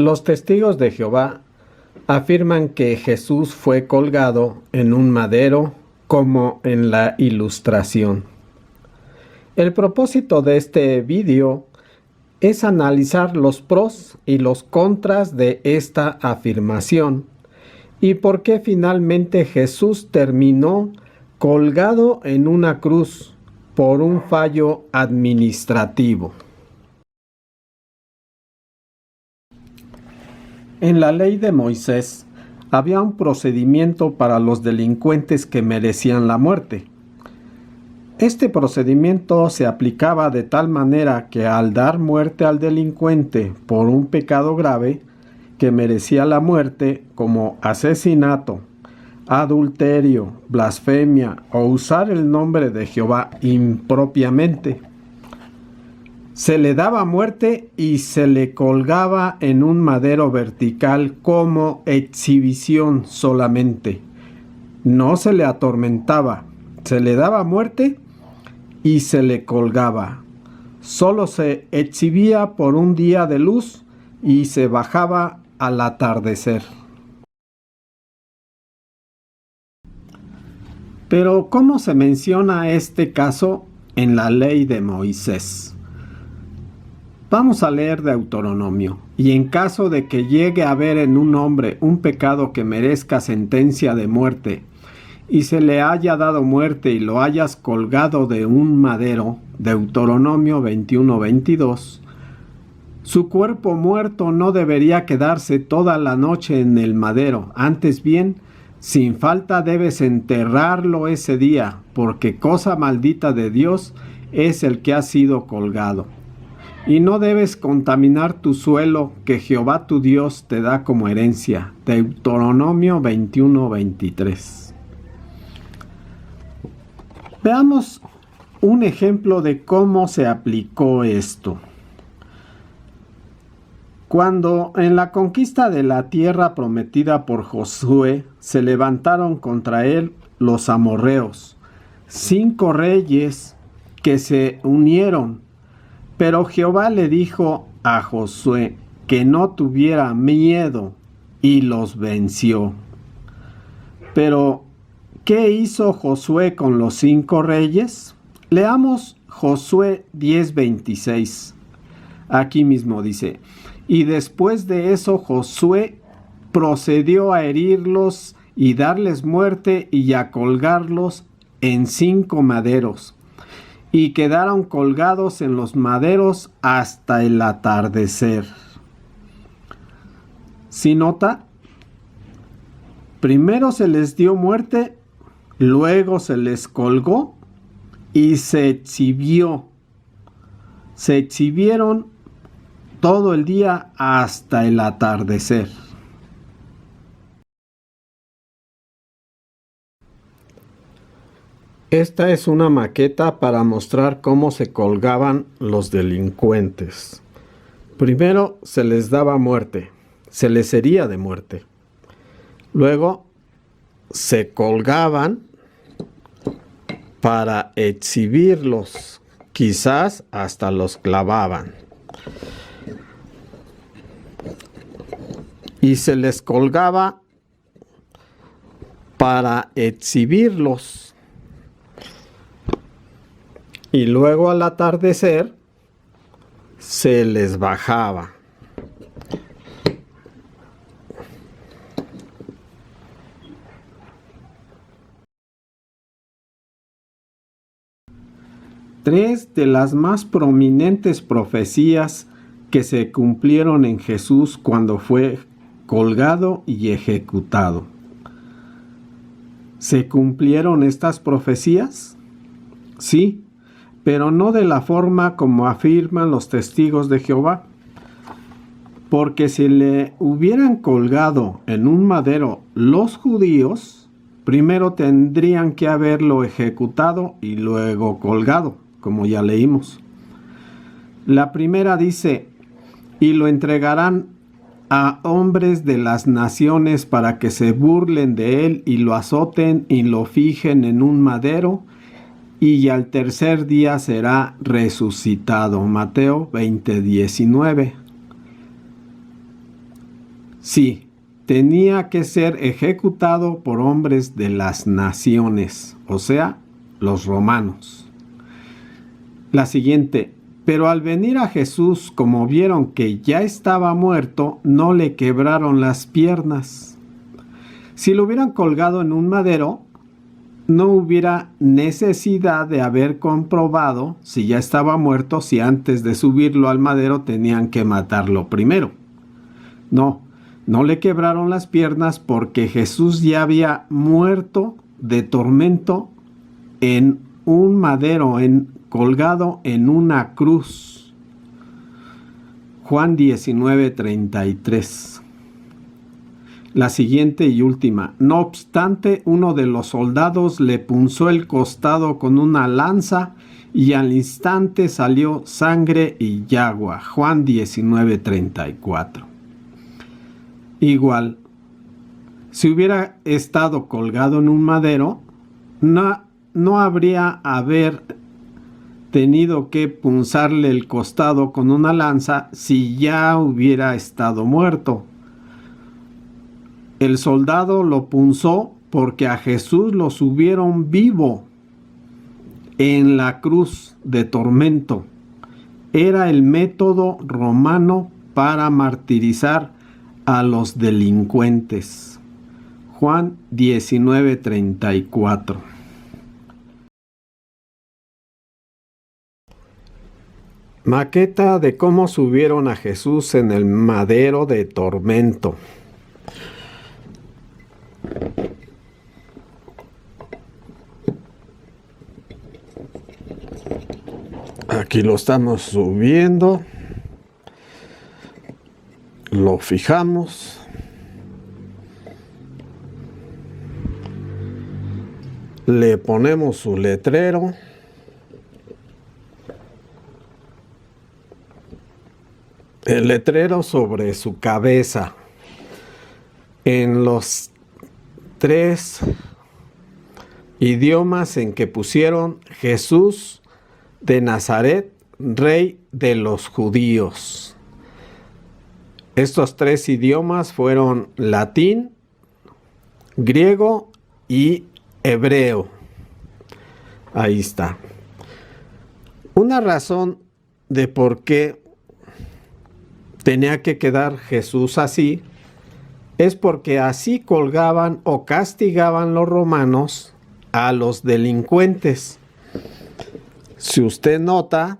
Los testigos de Jehová afirman que Jesús fue colgado en un madero, como en la ilustración. El propósito de este vídeo es analizar los pros y los contras de esta afirmación y por qué finalmente Jesús terminó colgado en una cruz por un fallo administrativo. En la ley de Moisés había un procedimiento para los delincuentes que merecían la muerte. Este procedimiento se aplicaba de tal manera que al dar muerte al delincuente por un pecado grave que merecía la muerte, como asesinato, adulterio, blasfemia o usar el nombre de Jehová impropiamente, se le daba muerte y se le colgaba en un madero vertical como exhibición solamente. No se le atormentaba, se le daba muerte y se le colgaba. Solo se exhibía por un día de luz y se bajaba al atardecer. Pero ¿cómo se menciona este caso en la ley de Moisés? Vamos a leer Deuteronomio. Y en caso de que llegue a haber en un hombre un pecado que merezca sentencia de muerte, y se le haya dado muerte y lo hayas colgado de un madero, Deuteronomio 21-22, su cuerpo muerto no debería quedarse toda la noche en el madero, antes bien, sin falta debes enterrarlo ese día, porque cosa maldita de Dios es el que ha sido colgado. Y no debes contaminar tu suelo que Jehová tu Dios te da como herencia. Deuteronomio 21-23. Veamos un ejemplo de cómo se aplicó esto. Cuando en la conquista de la tierra prometida por Josué se levantaron contra él los amorreos, 5 reyes que se unieron. Pero Jehová le dijo a Josué que no tuviera miedo y los venció. Pero, ¿qué hizo Josué con los 5 reyes? Leamos Josué 10:26. Aquí mismo dice, y después de eso Josué procedió a herirlos y darles muerte y a colgarlos en 5 maderos. Y quedaron colgados en los maderos hasta el atardecer. ¿Sí nota? Primero se les dio muerte, luego se les colgó y se exhibió. Se exhibieron todo el día hasta el atardecer. Esta es una maqueta para mostrar cómo se colgaban los delincuentes. Primero se les daba muerte, se les hería de muerte. Luego se colgaban para exhibirlos, quizás hasta los clavaban. Y se les colgaba para exhibirlos. Y luego al atardecer se les bajaba. Tres de las más prominentes profecías que se cumplieron en Jesús cuando fue colgado y ejecutado. ¿Se cumplieron estas profecías? Sí, pero no de la forma como afirman los testigos de Jehová. Porque si le hubieran colgado en un madero los judíos, primero tendrían que haberlo ejecutado y luego colgado, como ya leímos. La primera dice, y lo entregarán a hombres de las naciones para que se burlen de él y lo azoten y lo fijen en un madero, y al tercer día será resucitado. Mateo 20:19. Sí, tenía que ser ejecutado por hombres de las naciones, o sea, los romanos. La siguiente, pero al venir a Jesús, como vieron que ya estaba muerto, no le quebraron las piernas. Si lo hubieran colgado en un madero, no hubiera necesidad de haber comprobado si ya estaba muerto, si antes de subirlo al madero tenían que matarlo primero. No le quebraron las piernas porque Jesús ya había muerto de tormento en un madero, colgado en una cruz. Juan 19:33. La siguiente y última. No obstante, uno de los soldados le punzó el costado con una lanza y al instante salió sangre y agua. Juan 19:34. Igual, si hubiera estado colgado en un madero, no habría tenido que punzarle el costado con una lanza si ya hubiera estado muerto. El soldado lo punzó porque a Jesús lo subieron vivo en la cruz de tormento. Era el método romano para martirizar a los delincuentes. Juan 19:34. Maqueta de cómo subieron a Jesús en el madero de tormento. Aquí lo estamos subiendo. Lo fijamos. Le ponemos su letrero. El letrero sobre su cabeza. En los 3 idiomas en que pusieron Jesús de Nazaret, Rey de los Judíos. Estos 3 idiomas fueron latín, griego y hebreo. Ahí está. Una razón de por qué tenía que quedar Jesús así es porque así colgaban o castigaban los romanos a los delincuentes. Si usted nota,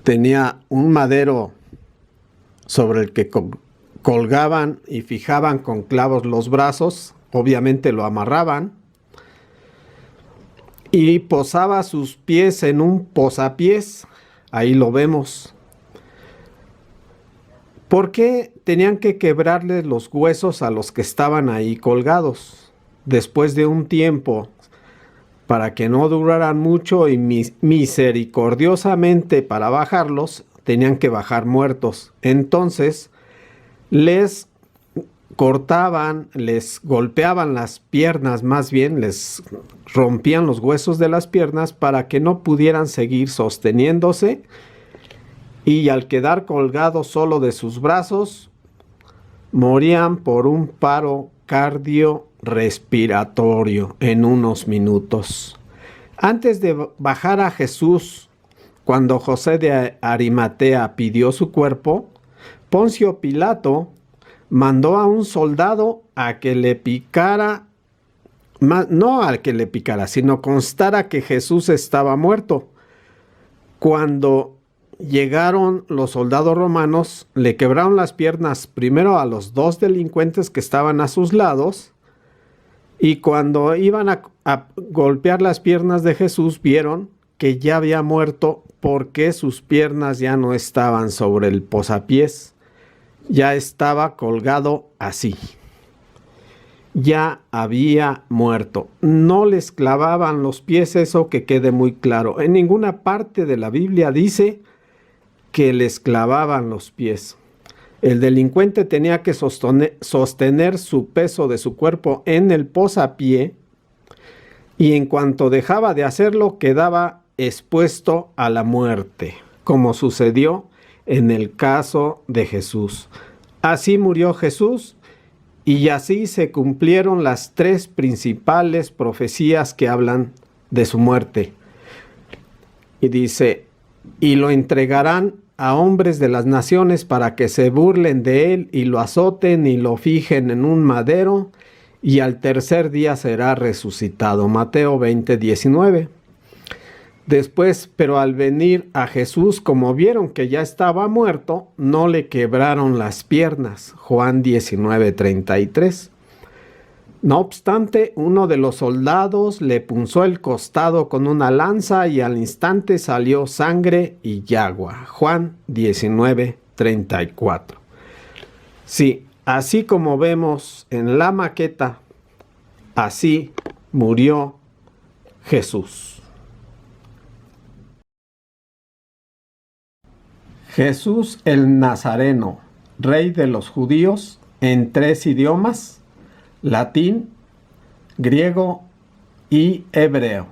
tenía un madero sobre el que colgaban y fijaban con clavos los brazos, obviamente lo amarraban, y posaba sus pies en un posapiés, ahí lo vemos. ¿Por qué tenían que quebrarle los huesos a los que estaban ahí colgados? Después de un tiempo, para que no duraran mucho y misericordiosamente para bajarlos, tenían que bajar muertos. Entonces, les cortaban, les golpeaban las piernas, más bien les rompían los huesos de las piernas para que no pudieran seguir sosteniéndose, y al quedar colgados solo de sus brazos, morían por un paro cardiorrespiratorio en unos minutos. Antes de bajar a Jesús, cuando José de Arimatea pidió su cuerpo, Poncio Pilato mandó a un soldado a que le picara, no a que le picara, sino constara que Jesús estaba muerto. Cuando llegaron los soldados romanos, le quebraron las piernas primero a los 2 delincuentes que estaban a sus lados, y cuando iban a golpear las piernas de Jesús, vieron que ya había muerto porque sus piernas ya no estaban sobre el posapiés, ya estaba colgado así. Ya había muerto. No les clavaban los pies, eso que quede muy claro. En ninguna parte de la Biblia dice que les clavaban los pies. El delincuente tenía que sostener su peso de su cuerpo en el posapié, y en cuanto dejaba de hacerlo quedaba expuesto a la muerte, como sucedió en el caso de Jesús. Así murió Jesús y así se cumplieron las tres principales profecías que hablan de su muerte. Y dice, y lo entregarán a hombres de las naciones para que se burlen de él y lo azoten y lo fijen en un madero, y al tercer día será resucitado. Mateo 20:19. Después, pero al venir a Jesús, como vieron que ya estaba muerto, no le quebraron las piernas. Juan 19:33. No obstante, uno de los soldados le punzó el costado con una lanza y al instante salió sangre y agua. Juan 19:34. Sí, así como vemos en la maqueta, así murió Jesús. Jesús el Nazareno, rey de los judíos, en tres idiomas: latín, griego y hebreo.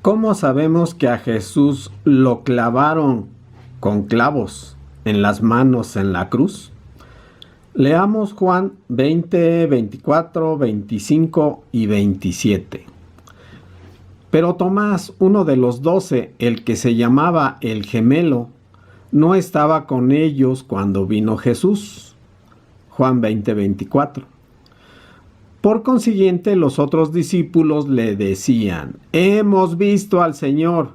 ¿Cómo sabemos que a Jesús lo clavaron con clavos en las manos en la cruz? Leamos Juan 20, 24, 25 y 27. Pero Tomás, uno de los 12, el que se llamaba el Gemelo, no estaba con ellos cuando vino Jesús. Juan 20, 24. Por consiguiente, los otros discípulos le decían: hemos visto al Señor.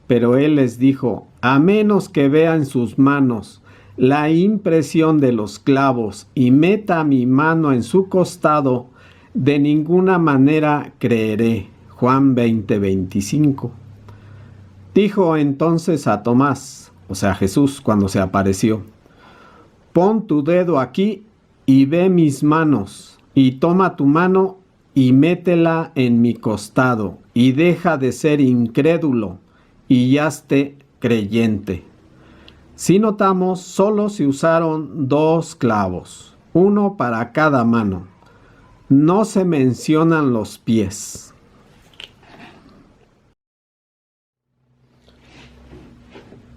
Pero él les dijo: a menos que vea en sus manos la impresión de los clavos y meta mi mano en su costado, de ninguna manera creeré. Juan 20, 25. Dijo entonces a Tomás, o sea Jesús cuando se apareció: pon tu dedo aquí y ve mis manos, y toma tu mano y métela en mi costado, y deja de ser incrédulo y hazte creyente. Si notamos, solo se usaron 2 clavos, uno para cada mano. No se mencionan los pies.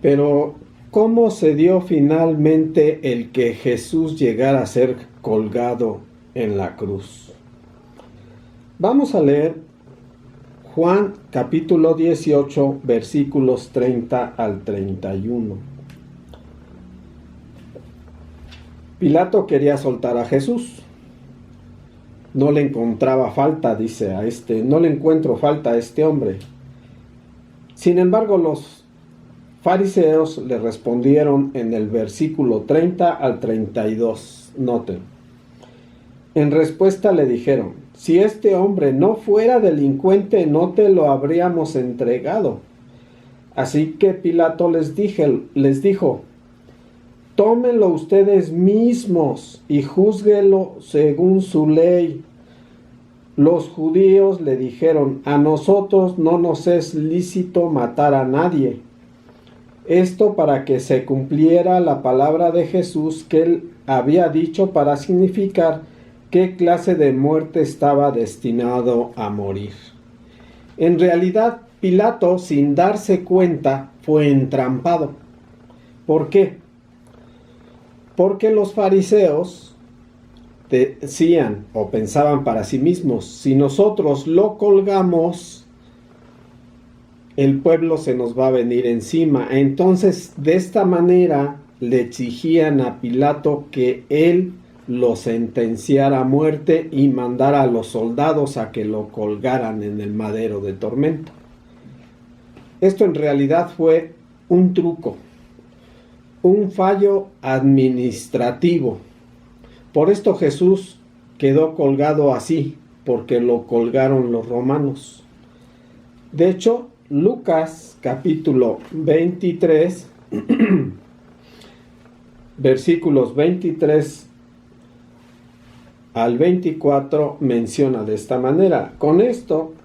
Pero, ¿cómo se dio finalmente el que Jesús llegara a ser colgado en la cruz? Vamos a leer Juan capítulo 18, versículos 30 al 31. Pilato quería soltar a Jesús. No le encontraba falta, dice no le encuentro falta a este hombre. Sin embargo, los fariseos le respondieron en el versículo 30 al 32. Noten. En respuesta le dijeron: si este hombre no fuera delincuente, no te lo habríamos entregado. Así que Pilato les dijo: tómenlo ustedes mismos y júzguelo según su ley. Los judíos le dijeron: a nosotros no nos es lícito matar a nadie. Esto para que se cumpliera la palabra de Jesús que él había dicho, para significar qué clase de muerte estaba destinado a morir. En realidad, Pilato, sin darse cuenta, fue entrampado. ¿Por qué? Porque los fariseos decían o pensaban para sí mismos: si nosotros lo colgamos, el pueblo se nos va a venir encima. Entonces, de esta manera le exigían a Pilato que él lo sentenciara a muerte y mandara a los soldados a que lo colgaran en el madero de tormento. Esto en realidad fue un truco, un fallo administrativo. Por esto Jesús quedó colgado así, porque lo colgaron los romanos. De hecho, Lucas capítulo 23, versículos 23 al 24 menciona de esta manera: con esto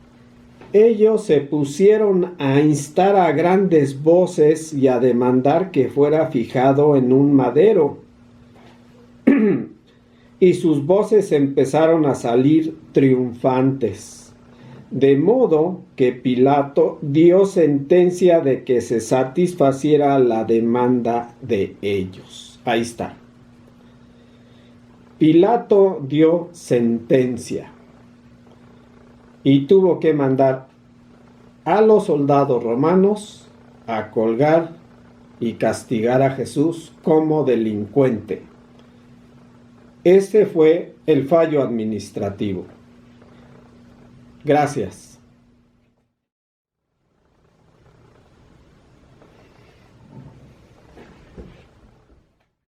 ellos se pusieron a instar a grandes voces y a demandar que fuera fijado en un madero. Y sus voces empezaron a salir triunfantes. De modo que Pilato dio sentencia de que se satisfaciera la demanda de ellos. Ahí está. Pilato dio sentencia y tuvo que mandar a los soldados romanos a colgar y castigar a Jesús como delincuente. Este fue el fallo administrativo. Gracias.